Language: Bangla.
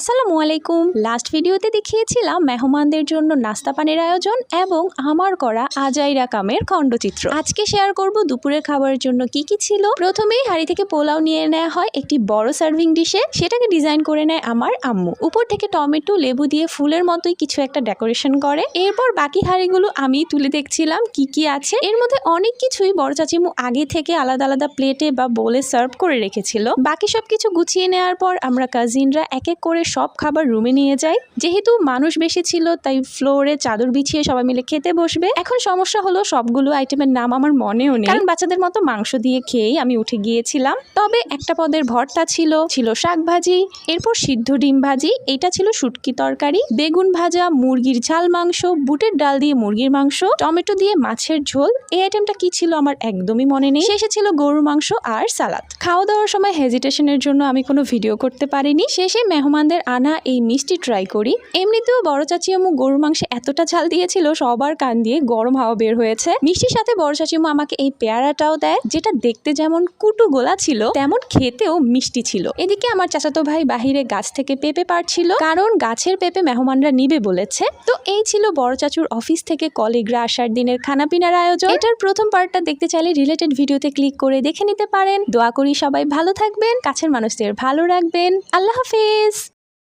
আসসালামু আলাইকুম। লাস্ট ভিডিওতে দেখিয়েছিলাম মেহমানদের জন্য নাস্তা পানির আয়োজন এবং আমার করা আজাইরা কামের খণ্ডচিত্র। আজকে শেয়ার করব দুপুরের খাবারের জন্য কি কি ছিল। প্রথমেই হাঁড়ি থেকে পোলাও নিয়ে নেওয়া হয় একটি বড় সার্ভিং ডিশে, সেটাকে ডিজাইন করে নেয় আমার আম্মু। উপর থেকে টমেটো লেবু দিয়ে ফুলের মতোই কিছু একটা ডেকোরেশন করে। এরপর বাকি হাঁড়িগুলো আমি তুলে দেখছিলাম কি কি আছে। এর মধ্যে অনেক কিছুই বড় চাচিমু আগে থেকে আলাদা আলাদা প্লেটে বা বোলে সার্ভ করে রেখেছিল। বাকি সবকিছু গুছিয়ে নেওয়ার পর আমরা কাজিনরা এক এক করে সব খাবার রুমে নিয়ে যাই। যেহেতু মানুষ বেশি ছিল তাই ফ্লোরে চাদর বিছিয়ে সবাই মিলে খেতে বসবে। এখন সমস্যা হলো সবগুলো আইটেমের নাম আমার মনেও নেই, কারণ বাচ্চাদের মতো মাংস দিয়ে খেয়েই আমি উঠে গিয়েছিলাম। তবে একটা পদের ভর্তা ছিল শাক ভাজি, এরপর সিদ্ধ ডিম ভাজি, এটা ছিল শুটকি তরকারি, বেগুন ভাজা, মুরগির ঝাল মাংস, বুটের ডাল দিয়ে মুরগির মাংস, টমেটো দিয়ে মাছের ঝোল। এই আইটেমটা কি ছিল আমার একদমই মনে নেই। শেষে ছিল গরুর মাংস আর সালাদ। খাওয়া দাওয়ার সময় হেজিটেশনের জন্য আমি কোনো ভিডিও করতে পারিনি। শেষে মেহমানদের আনা এই মিষ্টি ট্রাই করি। এমনিতেও বড় চাচিয়াম্মু গরুর মাংসে এতটা ঝাল দিয়েছিল সবার কান দিয়ে গরম হাওয়া বের হয়েছে। মিষ্টির সাথে বড় চাচিয়াম্মু আমাকে এই পেয়ারাটাও দেয়, যেটা দেখতে যেমন কুটু গোলা ছিল তেমন খেতেও মিষ্টি ছিল। এদিকে আমার চাচাতো ভাই বাহিরে গাছ থেকে পেঁপে পাড়ছিল, কারণ গাছের পেঁপে মেহমানরা নিবে বলেছে। তো এই ছিল বড় চাচুর অফিস থেকে কলিগরা আসার দিনের খানা পিনার আয়োজন। এটার প্রথম পার্টটা দেখতে চাইলে রিলেটেড ভিডিওতে ক্লিক করে দেখে নিতে পারেন। দোয়া করি সবাই ভালো থাকবেন, কাছের মানুষদের ভালো রাখবেন। আল্লাহ হাফেজ।